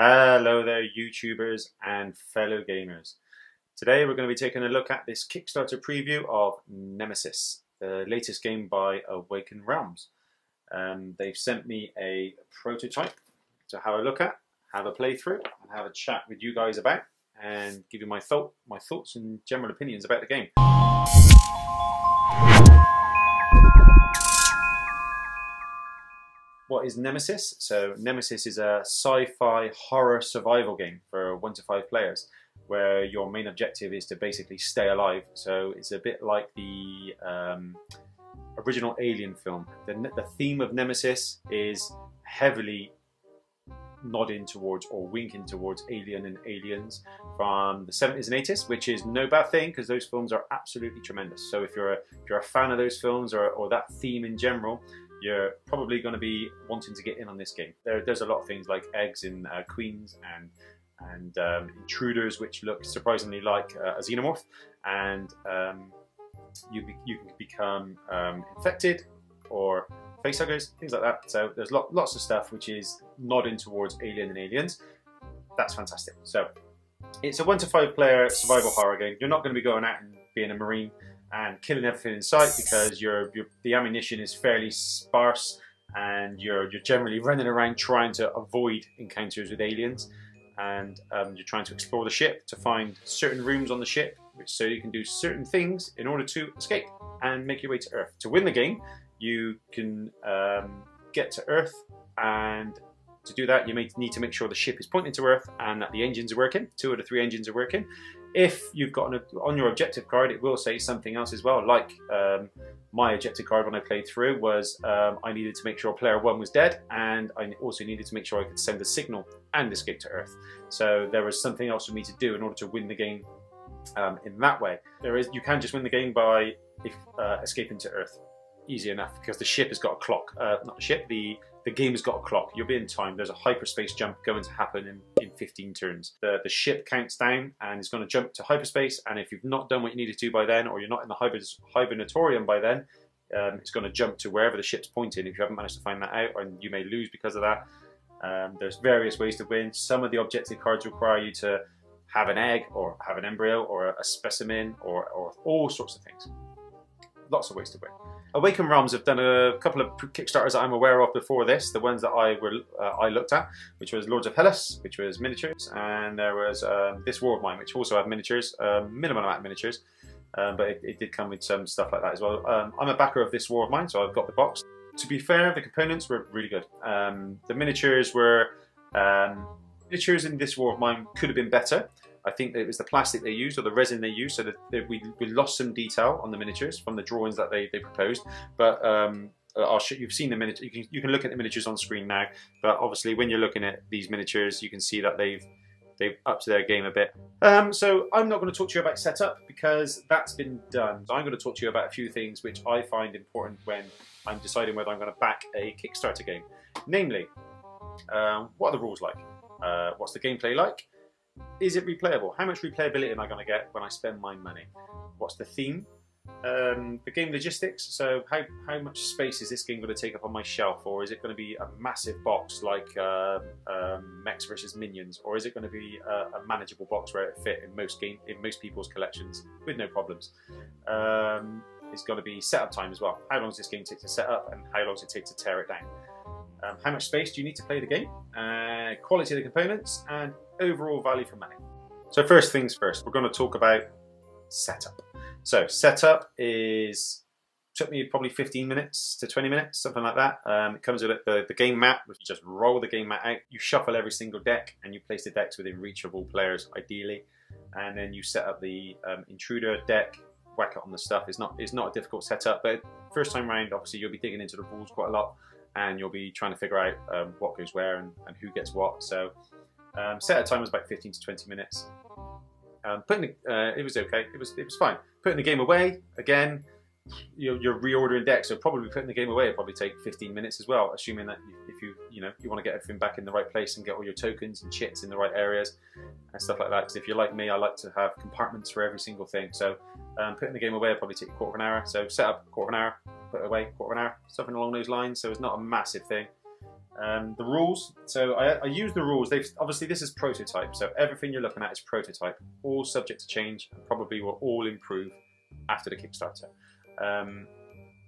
Hello there, YouTubers and fellow gamers. Today we're going to be taking a look at this Kickstarter preview of Nemesis, the latest game by Awaken Realms. They've sent me a prototype to have a look at, have a playthrough, and have a chat with you guys about, and give you my thoughts and general opinions about the game. What is Nemesis? So Nemesis is a sci-fi horror survival game for 1 to 5 players, where your main objective is to basically stay alive. So it's a bit like the original Alien film. The theme of Nemesis is heavily nodding towards or winking towards Alien and Aliens from the 70s and 80s, which is no bad thing because those films are absolutely tremendous. So if you're a fan of those films or that theme in general, you're probably going to be wanting to get in on this game. There's a lot of things like eggs in queens and intruders, which look surprisingly like a xenomorph, and you can become infected or facehuggers, things like that. So there's lots of stuff which is nodding towards Alien and Aliens. That's fantastic. So it's a 1 to 5 player survival horror game. You're not going to be going out and being a marine and killing everything in sight, because the ammunition is fairly sparse, and you're generally running around trying to avoid encounters with aliens, and you're trying to explore the ship to find certain rooms on the ship, so you can do certain things in order to escape and make your way to Earth. To win the game, you can get to Earth, and to do that you may need to make sure the ship is pointing to Earth and that the engines are working. 2 of the 3 engines are working. If you've got on your objective card, it will say something else as well. Like my objective card when I played through was I needed to make sure player 1 was dead, and I also needed to make sure I could send a signal and escape to Earth. So there was something else for me to do in order to win the game in that way. You can just win the game by escaping to Earth. Easy enough, because the ship has got a clock. Not the ship, the game has got a clock. You'll be in time. There's a hyperspace jump going to happen in 15 turns. The ship counts down and is going to jump to hyperspace, and if you've not done what you needed to by then, or you're not in the hibernatorium by then, it's going to jump to wherever the ship's pointing if you haven't managed to find that out, and you may lose because of that. There's various ways to win. Some of the objective cards require you to have an egg, or have an embryo, or a specimen, or all sorts of things. Lots of ways to win. Awaken Realms have done a couple of Kickstarters that I'm aware of before this. The ones that I looked at, which was Lords of Hellas, which was miniatures, and there was this War of Mine, which also had miniatures, minimum amount of miniatures, but it did come with some stuff like that as well. I'm a backer of this War of Mine, so I've got the box. To be fair, the components were really good. The miniatures in this War of Mine could have been better. I think it was the plastic they used, or the resin they used, so that we lost some detail on the miniatures from the drawings that they proposed. But you've seen the miniatures. You can look at the miniatures on screen now. But obviously, when you're looking at these miniatures, you can see that they've upped their game a bit. So I'm not going to talk to you about setup, because that's been done. So I'm going to talk to you about a few things which I find important when I'm deciding whether I'm going to back a Kickstarter game. Namely, what are the rules like? What's the gameplay like? Is it replayable? How much replayability am I going to get when I spend my money? What's the theme? The game logistics. So how much space is this game going to take up on my shelf? Or is it going to be a massive box like Mechs vs Minions? Or is it going to be a manageable box where it fit in most people's collections with no problems? It's going to be setup time as well. How long does this game take to set up, and how long does it take to tear it down? How much space do you need to play the game? Quality of the components, and overall value for money. So first things first, we're going to talk about setup. So setup took me probably 15 minutes to 20 minutes, something like that. It comes with the game map. You just roll the game map out. You shuffle every single deck, and you place the decks within reach of all players, ideally. And then you set up the intruder deck, whack it on the stuff. It's not a difficult setup, but first time round, obviously you'll be digging into the rules quite a lot, and you'll be trying to figure out what goes where and who gets what. So setup time was about 15 to 20 minutes. It was okay. It was fine. Putting the game away, again, you're reordering decks, so probably putting the game away will probably take 15 minutes as well, assuming that if you want to get everything back in the right place and get all your tokens and chits in the right areas and stuff like that. Because if you're like me, I like to have compartments for every single thing. So putting the game away will probably take a quarter of an hour. So set up a quarter of an hour, put it away quarter of an hour, something along those lines. So it's not a massive thing. The rules, so I use the rules. Obviously this is prototype, so everything you're looking at is prototype, all subject to change, and probably will all improve after the Kickstarter.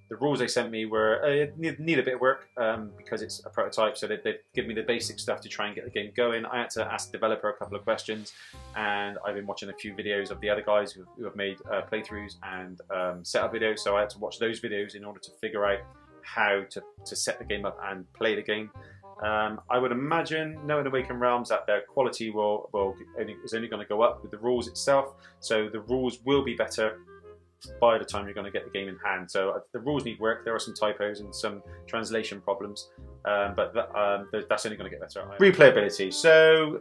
The rules they sent me were need a bit of work because it's a prototype, so they've given me the basic stuff to try and get the game going. I had to ask the developer a couple of questions, and I've been watching a few videos of the other guys who have made playthroughs and setup videos, so I had to watch those videos in order to figure out how to set the game up and play the game. I would imagine, knowing Awaken Realms, that their quality is only going to go up with the rules itself, so the rules will be better by the time you're going to get the game in hand. So the rules need work. There are some typos and some translation problems, but that's only going to get better. Replayability. So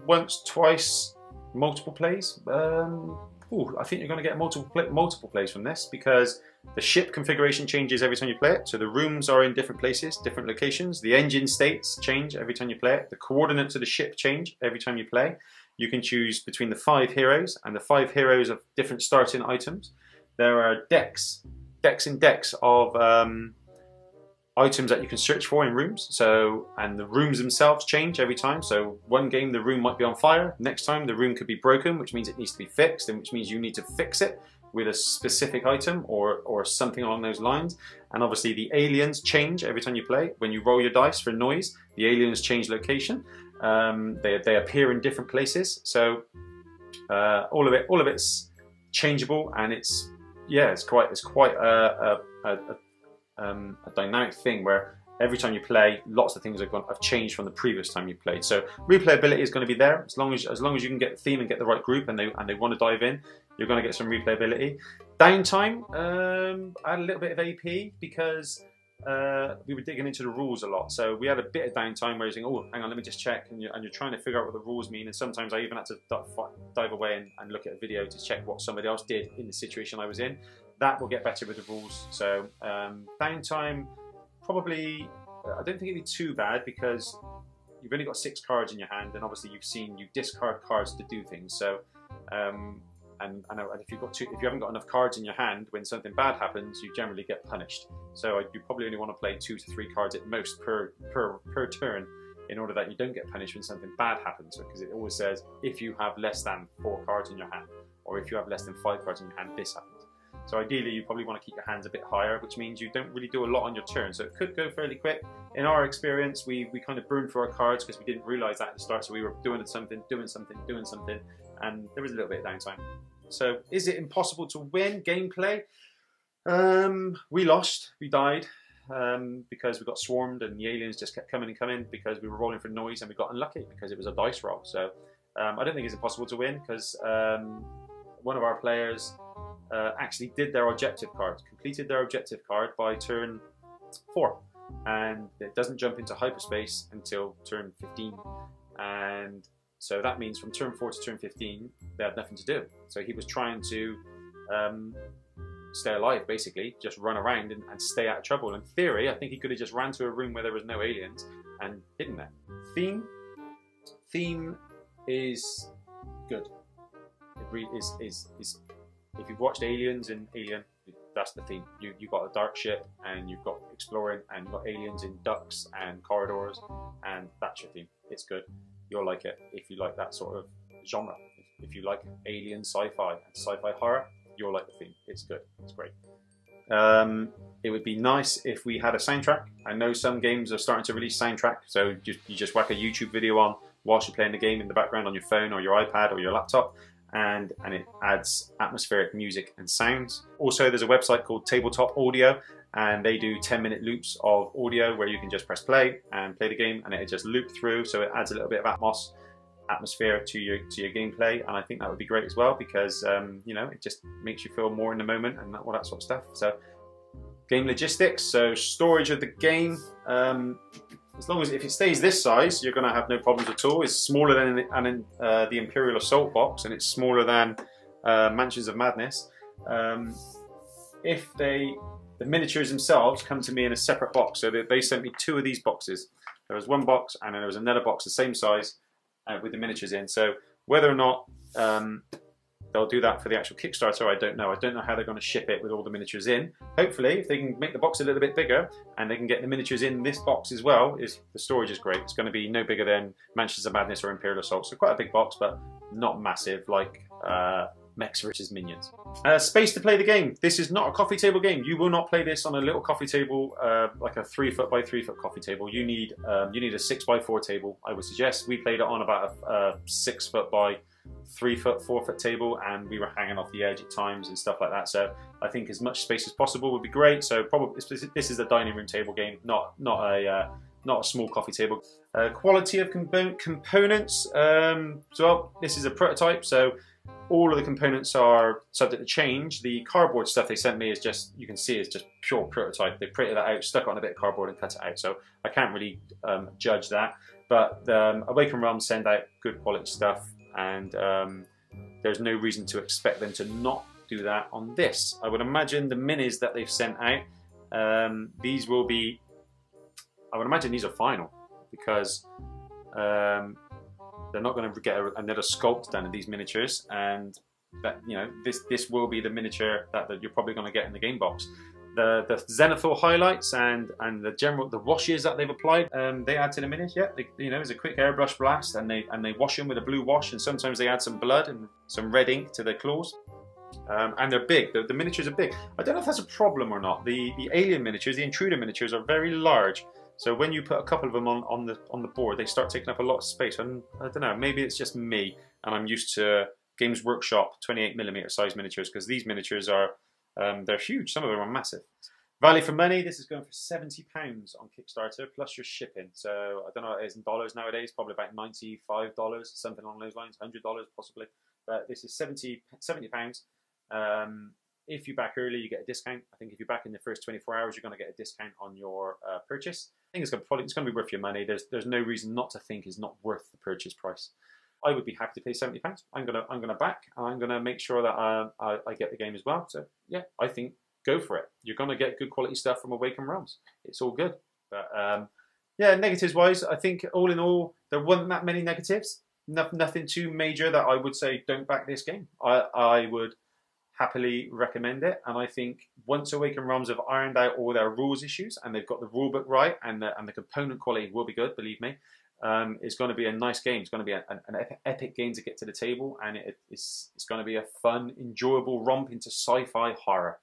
once, twice, multiple plays. I think you're going to get multiple plays from this, because the ship configuration changes every time you play it. So the rooms are in different places, different locations. The engine states change every time you play it. The coordinates of the ship change every time you play. You can choose between the 5 heroes, and the 5 heroes of different starting items. There are decks and decks of items that you can search for in rooms. So, and the rooms themselves change every time. So one game the room might be on fire. Next time the room could be broken, which means it needs to be fixed, and which means you need to fix it with a specific item or something along those lines. And obviously the aliens change every time you play. When you roll your dice for noise, the aliens change location. They appear in different places. So all of it's changeable, and it's quite a dynamic thing where every time you play, lots of things have changed from the previous time you played. So replayability is going to be there as long as you can get the theme and get the right group, and they want to dive in. You're going to get some replayability. Downtime, I had a little bit of AP because we were digging into the rules a lot. So we had a bit of downtime where you're saying, oh, hang on, let me just check, and you're trying to figure out what the rules mean. And sometimes I even had to dive away and look at a video to check what somebody else did in the situation I was in. That will get better with the rules. So downtime, probably, I don't think it'd be too bad, because you've only got 6 cards in your hand, and obviously you discard cards to do things. So and if you haven't got enough cards in your hand, when something bad happens, you generally get punished. So you probably only want to play 2 to 3 cards at most per turn, in order that you don't get punished when something bad happens. Because it always says, if you have less than 4 cards in your hand, or if you have less than 5 cards in your hand, this happens. So ideally you probably want to keep your hands a bit higher, which means you don't really do a lot on your turn. So it could go fairly quick. In our experience, we kind of burned through our cards because we didn't realise that at the start. So we were doing something, and there was a little bit of downtime. So is it impossible to win gameplay? We lost, we died, because we got swarmed, and the aliens just kept coming and coming because we were rolling for noise, and we got unlucky because it was a dice roll. So I don't think it's impossible to win, because one of our players actually did their objective card, completed their objective card by turn 4, and it doesn't jump into hyperspace until turn 15, and so that means from turn 4 to turn 15 they had nothing to do. So he was trying to stay alive, basically just run around and stay out of trouble. In theory, I think he could have just ran to a room where there was no aliens and hidden there. Theme is good. It really is. If you've watched Aliens and Alien, that's the theme. You've got a dark ship, and you've got exploring, and you've got aliens in ducts and corridors, and that's your theme. It's good. You'll like it if you like that sort of genre. If you like alien sci-fi and sci-fi horror, you'll like the theme. It's good. It's great. It would be nice if we had a soundtrack. I know some games are starting to release soundtrack, so you just whack a YouTube video on whilst you're playing the game in the background on your phone or your iPad or your laptop, and it adds atmospheric music and sounds. Also, there's a website called Tabletop Audio, and they do 10-minute loops of audio where you can just press play and play the game, and it just loop through, so it adds a little bit of atmosphere to your gameplay. And I think that would be great as well, because you know, it just makes you feel more in the moment and all that sort of stuff. So game logistics, so storage of the game, as long as if it stays this size, you're going to have no problems at all. It's smaller than the Imperial Assault box, and it's smaller than Mansions of Madness. If the miniatures themselves come to me in a separate box, so they sent me 2 of these boxes. There was one box, and then there was another box the same size with the miniatures in. So whether or not they'll do that for the actual Kickstarter. I don't know. I don't know how they're going to ship it with all the miniatures in. Hopefully, if they can make the box a little bit bigger and they can get the miniatures in this box as well, the storage is great. It's going to be no bigger than Mansions of Madness or Imperial Assault. So quite a big box, but not massive like Mechs vs Minions. Space to play the game. This is not a coffee table game. You will not play this on a little coffee table, like a 3 foot by 3 foot coffee table. You need a 6 by 4 table. I would suggest. We played it on about a 6 foot by 3 foot, 4 foot table, and we were hanging off the edge at times and stuff like that. So I think as much space as possible would be great. So probably this is a dining room table game, not a small coffee table. Quality of components. So this is a prototype, so all of the components are subject to change. The cardboard stuff they sent me is just, you can see, it's just pure prototype. They printed that out, stuck it on a bit of cardboard and cut it out. So I can't really judge that. But Awaken Realms send out good quality stuff, and there's no reason to expect them to not do that on this. I would imagine the minis that they've sent out, these will be, I would imagine these are final, because they're not going to get another sculpt done in these miniatures, and that, you know, this will be the miniature that you're probably going to get in the game box. The Zenithal highlights and the washes that they've applied, they add to the minis. Yeah, you know, it's a quick airbrush blast, and they wash them with a blue wash, and sometimes they add some blood and some red ink to their claws. And they're big. The miniatures are big. I don't know if that's a problem or not. The alien miniatures, the intruder miniatures, are very large. So when you put a couple of them on the board, they start taking up a lot of space. And I don't know, maybe it's just me, and I'm used to Games Workshop 28mm size miniatures, because these miniatures are they're huge. Some of them are massive. Value for money. This is going for £70 on Kickstarter plus your shipping. So I don't know what it is in dollars nowadays. Probably about $95, something along those lines. $100 possibly. But this is £70. If you back early, you get a discount. I think if you back in the first 24 hours, you're going to get a discount on your purchase. I think it's going to be worth your money. There's no reason not to think it's not worth the purchase price. I would be happy to pay £70. I'm gonna back, and I'm gonna make sure that I get the game as well. So yeah, I think go for it. You're gonna get good quality stuff from Awaken Realms. It's all good. But yeah, negatives wise, I think all in all there weren't that many negatives. Nothing too major that I would say don't back this game. I would happily recommend it, and I think once Awaken Realms have ironed out all their rules issues and they've got the rulebook right, and the component quality will be good, believe me, it's going to be a nice game. It's going to be an epic game to get to the table, and it's going to be a fun, enjoyable romp into sci-fi horror.